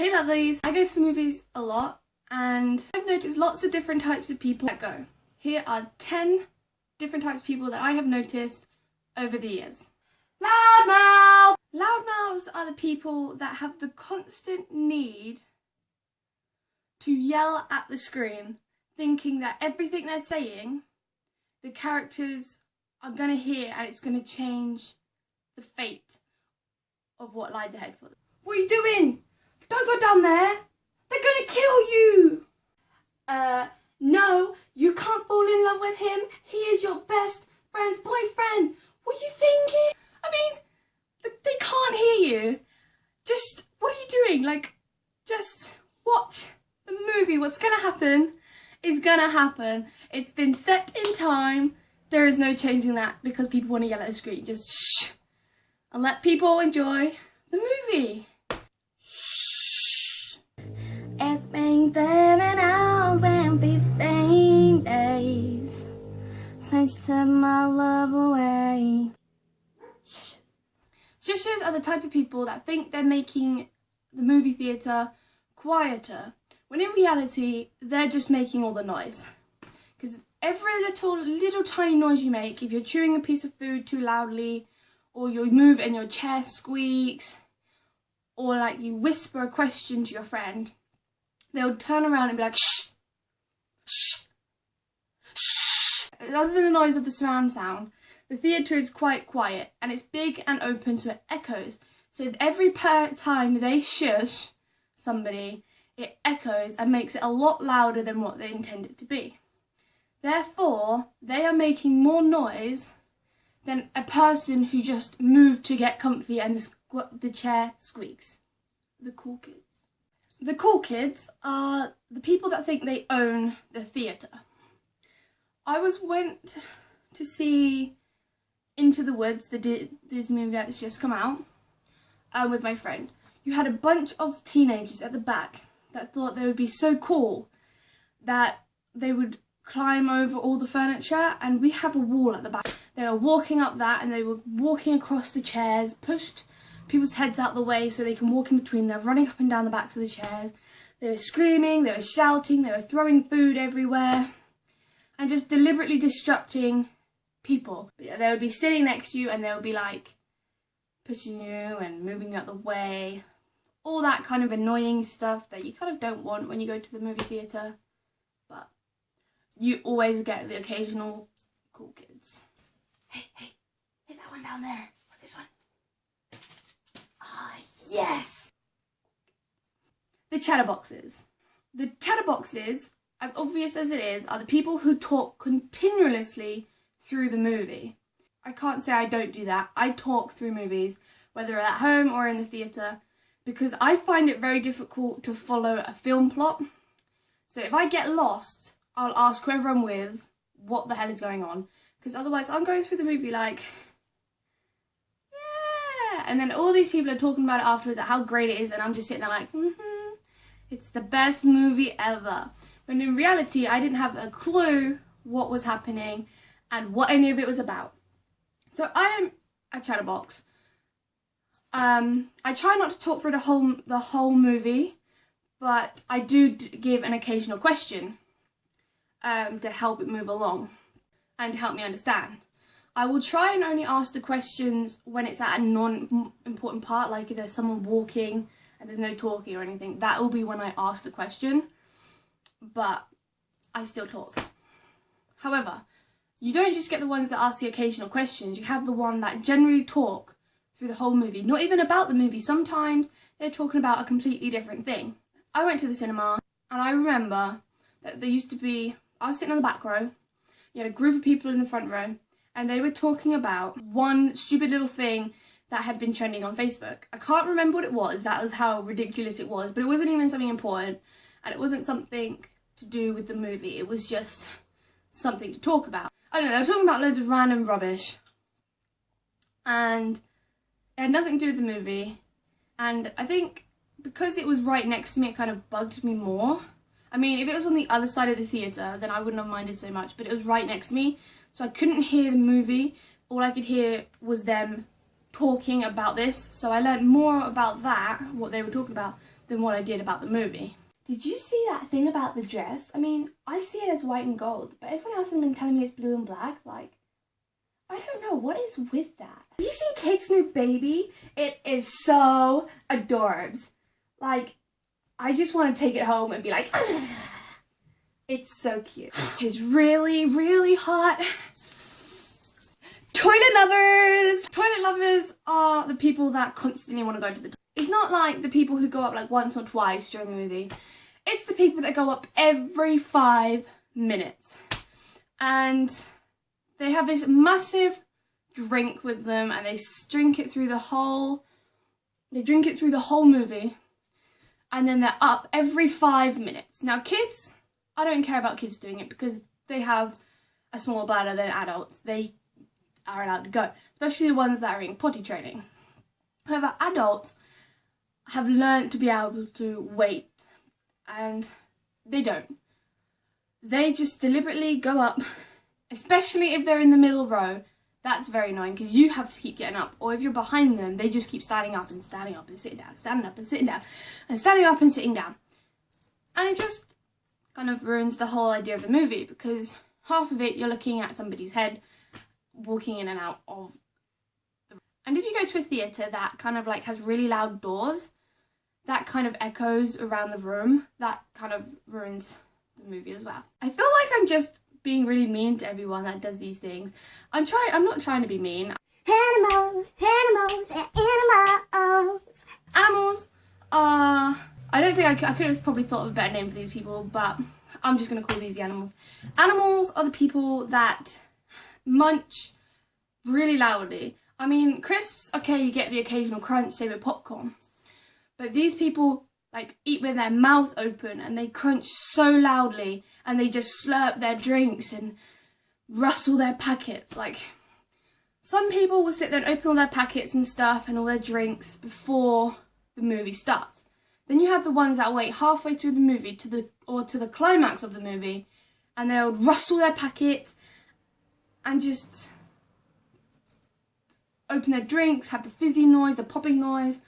Hey lovelies! I go to the movies a lot and I've noticed lots of different types of people that go. Here are 10 different types of people that I have noticed over the years. Loudmouth! Loudmouths are the people that have the constant need to yell at the screen, thinking that everything they're saying, the characters are going to hear and it's going to change the fate of what lies ahead for them. What are you doing? Don't go down there! They're going to kill you! No, you can't fall in love with him. He is your best friend's boyfriend. What are you thinking? I mean, they can't hear you. Just, what are you doing? Like, just watch the movie. What's going to happen is going to happen. It's been set in time. There is no changing that because people want to yell at the screen. Just shh and let people enjoy the movie. Shh. It's been 7 hours and 15 days since you took my love away. Shushes. Shushes are the type of people that think they're making the movie theatre quieter, when in reality they're just making all the noise. Because every little tiny noise you make, if you're chewing a piece of food too loudly, or you move and your chair squeaks, or like you whisper a question to your friend, they'll turn around and be like, shh, shh, shh. Other than the noise of the surround sound, the theatre is quite quiet and it's big and open so it echoes. So every time they shush somebody, it echoes and makes it a lot louder than what they intend it to be. Therefore, they are making more noise than a person who just moved to get comfy and the chair squeaks. The cool kids. The cool kids are the people that think they own the theatre. I went to see Into the Woods, the Disney movie that's just come out, with my friend. You had a bunch of teenagers at the back that thought they would be so cool that they would climb over all the furniture, and we have a wall at the back. They were walking up that and they were walking across the chairs, pushed people's heads out the way so they can walk in between. They're running up and down the backs of the chairs. They were screaming, they were shouting, they were throwing food everywhere and just deliberately disrupting people. But yeah, they would be sitting next to you and they would be like pushing you and moving you out the way. All that kind of annoying stuff that you kind of don't want when you go to the movie theatre. But you always get the occasional cool kids. Hey, that one down there. Or this one. Ah, yes! The chatterboxes. The chatterboxes, as obvious as it is, are the people who talk continuously through the movie. I can't say I don't do that. I talk through movies, whether at home or in the theatre, because I find it very difficult to follow a film plot. So if I get lost, I'll ask whoever I'm with what the hell is going on, because otherwise I'm going through the movie like, yeah, and then all these people are talking about it afterwards, how great it is, and I'm just sitting there like, it's the best movie ever. When in reality, I didn't have a clue what was happening and what any of it was about. So I am a chatterbox. I try not to talk through the whole movie, but I do give an occasional question to help it move along and help me understand. I will try and only ask the questions when it's at a non-important part, like if there's someone walking and there's no talking or anything. That will be when I ask the question, but I still talk. However, you don't just get the ones that ask the occasional questions, you have the one that generally talk through the whole movie. Not even about the movie, sometimes they're talking about a completely different thing. I went to the cinema and I remember that there used to be, I was sitting on the back row, you had a group of people in the front row, and they were talking about one stupid little thing that had been trending on Facebook. I can't remember what it was, that was how ridiculous it was, but it wasn't even something important, and it wasn't something to do with the movie, it was just something to talk about. I don't know, they were talking about loads of random rubbish, and it had nothing to do with the movie, and I think because it was right next to me, it kind of bugged me more. I mean, if it was on the other side of the theatre, then I wouldn't have minded so much, but it was right next to me, so I couldn't hear the movie. All I could hear was them talking about this, so I learned more about that, what they were talking about, than what I did about the movie. Did you see that thing about the dress? I mean, I see it as white and gold, but everyone else has been telling me it's blue and black. Like, I don't know, what is with that? Have you seen Kate's new baby? It is so adorbs. Like, I just want to take it home and be like, it's so cute. It's really, really hot. Toilet lovers! Toilet lovers are the people that constantly want to go to the toilet. It's not like the people who go up like once or twice during the movie. It's the people that go up every 5 minutes. And they have this massive drink with them and they drink it through the whole movie. And then they're up every 5 minutes. Now kids, I don't care about kids doing it because they have a smaller bladder than adults. They are allowed to go, especially the ones that are in potty training. However, adults have learned to be able to wait, and they don't. They just deliberately go up, especially if they're in the middle row. That's very annoying because you have to keep getting up, or if you're behind them, they just keep standing up and standing up and sitting down, standing up and sitting down, and standing up and sitting down. And it just kind of ruins the whole idea of the movie because half of it you're looking at somebody's head walking in and out of the room. And if you go to a theatre that kind of like has really loud doors, that kind of echoes around the room, that kind of ruins the movie as well. I feel like I'm just being really mean to everyone that does these things. I'm not trying to be mean. Animals, animals, animals. Animals are... I don't think I could have probably thought of a better name for these people, but I'm just going to call these the animals. Animals are the people that munch really loudly. I mean, crisps, okay, you get the occasional crunch, say with popcorn. But these people, like, eat with their mouth open and they crunch so loudly and they just slurp their drinks and rustle their packets. Like, some people will sit there and open all their packets and stuff and all their drinks before the movie starts. Then you have the ones that wait halfway through the movie to the climax of the movie and they'll rustle their packets and just open their drinks, have the fizzy noise, the popping noise.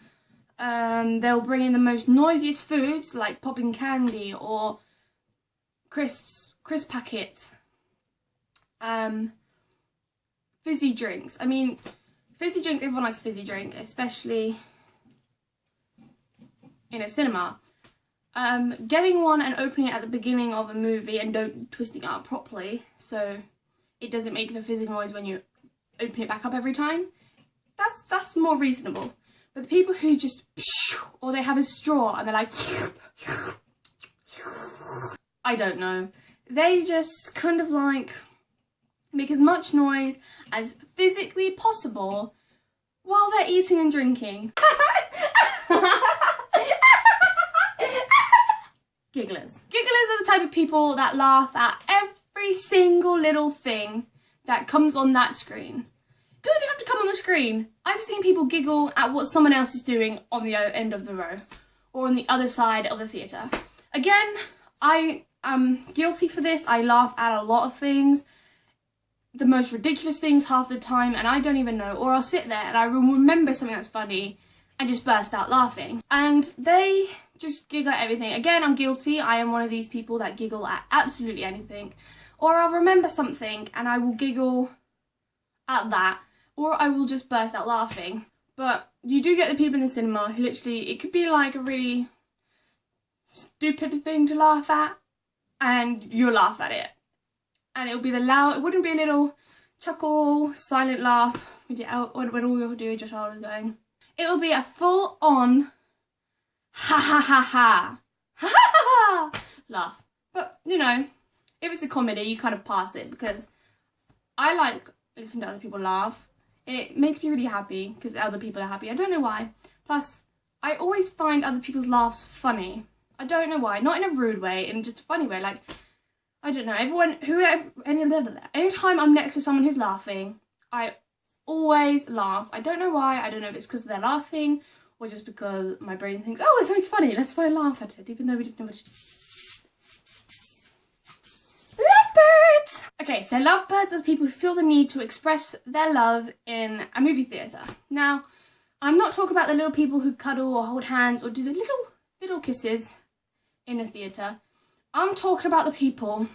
They'll bring in the most noisiest foods like popping candy or crisp packets. Fizzy drinks. I mean, fizzy drinks, everyone likes fizzy drink, especially in a cinema. Getting one and opening it at the beginning of a movie and don't twisting it up properly so it doesn't make the fizzy noise when you open it back up every time, that's more reasonable. But the people who just, or they have a straw and they're like, I don't know. They just kind of like make as much noise as physically possible while they're eating and drinking. Gigglers. Gigglers are the type of people that laugh at every single little thing that comes on that screen. It doesn't have to come on the screen. I've seen people giggle at what someone else is doing on the end of the row or on the other side of the theatre. Again, I am guilty for this. I laugh at a lot of things, the most ridiculous things half the time, and I don't even know. Or I'll sit there and I will remember something that's funny and just burst out laughing. And they just giggle at everything. Again, I'm guilty. I am one of these people that giggle at absolutely anything. Or I'll remember something and I will giggle at that. Or I will just burst out laughing. But you do get the people in the cinema who literally, it could be like a really stupid thing to laugh at, and you'll laugh at it. And it'll be the loud, it wouldn't be a little chuckle, silent laugh when all you're doing is your shoulders going. It will be a full on ha ha ha ha ha ha ha laugh. But, you know, if it's a comedy, you kind of pass it because I like listening to other people laugh. It makes me really happy because other people are happy. I don't know why. Plus, I always find other people's laughs funny. I don't know why. Not in a rude way, in just a funny way. Like, I don't know. Anytime I'm next to someone who's laughing, I always laugh. I don't know why. I don't know if it's because they're laughing or just because my brain thinks, oh, that something's funny. Let's go laugh at it, even though we didn't know what it is. Lovebirds! Okay, so lovebirds are the people who feel the need to express their love in a movie theatre. Now, I'm not talking about the little people who cuddle or hold hands or do the little little kisses in a theatre. I'm talking about the people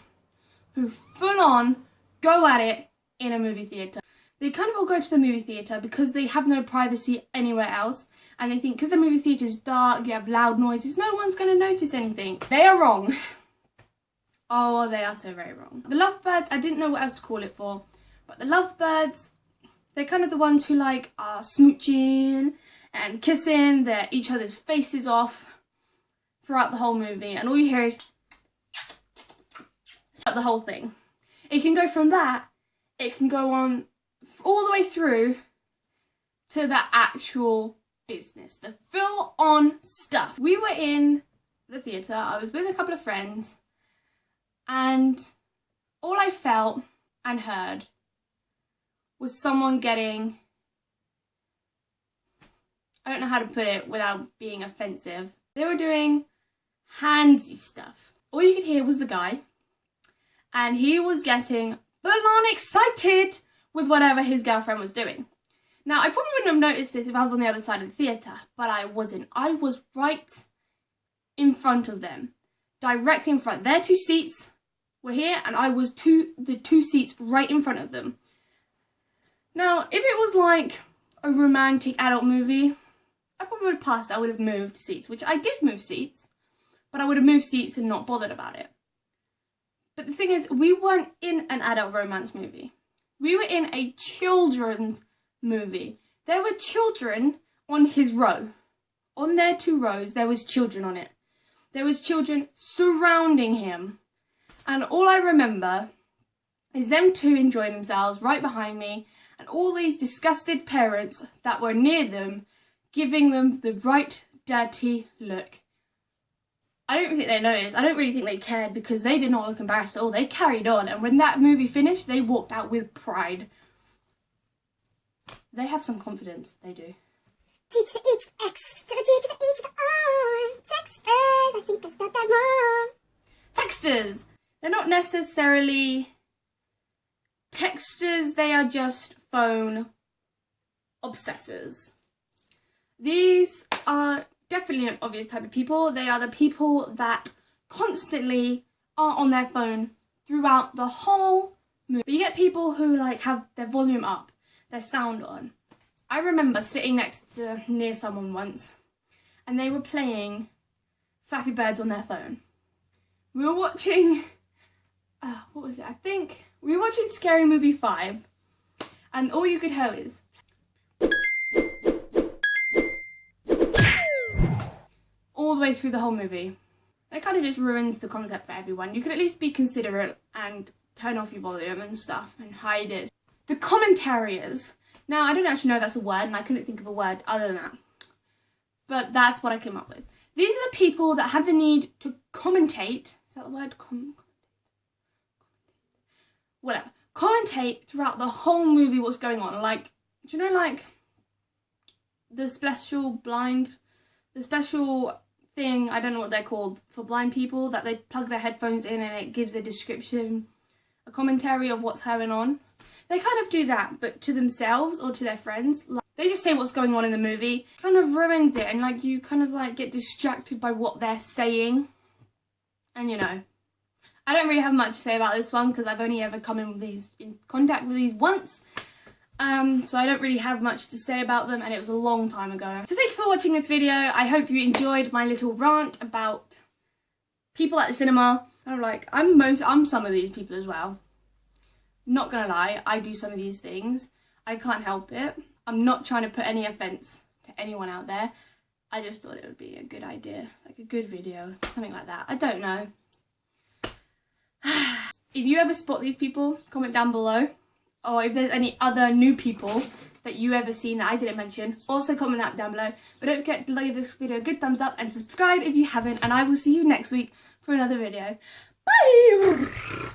who full on go at it in a movie theatre. They kind of all go to the movie theatre because they have no privacy anywhere else, and they think because the movie theatre is dark, you have loud noises, no one's going to notice anything. They are wrong. Oh, they are so very wrong. The lovebirds, I didn't know what else to call it for, but the lovebirds, they're kind of the ones who like are smooching and kissing each other's faces off throughout the whole movie, and all you hear is the whole thing. It can go from that, it can go on all the way through to the actual business, the full-on stuff. We were in the theatre, I was with a couple of friends, and all I felt and heard was someone getting, I don't know how to put it without being offensive, they were doing handsy stuff. All you could hear was the guy, and he was getting full-on excited with whatever his girlfriend was doing. Now, I probably wouldn't have noticed this if I was on the other side of the theatre, but I wasn't. I was right in front of them, directly in front. Their 2 seats were here, and I was the 2 seats right in front of them. Now, if it was like a romantic adult movie, I probably would have passed. I would have moved seats, which I did move seats, but I would have moved seats and not bothered about it. But the thing is, we weren't in an adult romance movie. We were in a children's movie. There were children on his row. On their 2 rows, there was children on it. There was children surrounding him. And all I remember is them 2 enjoying themselves right behind me, and all these disgusted parents that were near them giving them the right dirty look. I don't think they noticed. I don't really think they cared because they did not look embarrassed at all. They carried on, and when that movie finished, they walked out with pride. They have some confidence, they do. G to the E to the X, to the G to the E to the R. Texters, I think I spelled that wrong. Texters! They're not necessarily texters, they are just phone obsessors. These are definitely an obvious type of people. They are the people that constantly are on their phone throughout the whole movie. But you get people who like have their volume up, their sound on. I remember sitting near someone once, and they were playing Flappy Birds on their phone. We were watching, what was it? I think we were watching Scary Movie 5, and all you could hear is all the way through the whole movie. It kind of just ruins the concept for everyone. You could at least be considerate and turn off your volume and stuff and hide it. The commentariers. Now, I don't actually know that's a word, and I couldn't think of a word other than that. But that's what I came up with. These are the people that have the need to commentate. Is that the word? Whatever. Commentate throughout the whole movie what's going on. Like, do you know, like, the special thing, I don't know what they're called, for blind people, that they plug their headphones in and it gives a description, a commentary of what's going on. They kind of do that, but to themselves or to their friends. Like, they just say what's going on in the movie. It kind of ruins it, and like you kind of like get distracted by what they're saying. And you know, I don't really have much to say about this one because I've only ever come in contact with these once. So I don't really have much to say about them, and it was a long time ago. So thank you for watching this video. I hope you enjoyed my little rant about people at the cinema. I'm some of these people as well. Not gonna lie, I do some of these things. I can't help it. I'm not trying to put any offence to anyone out there. I just thought it would be a good idea, like a good video, something like that. I don't know. If you ever spot these people, comment down below. Or if there's any other new people that you ever seen that I didn't mention, also comment that down below. But don't forget to give this video a good thumbs up and subscribe if you haven't. And I will see you next week for another video. Bye!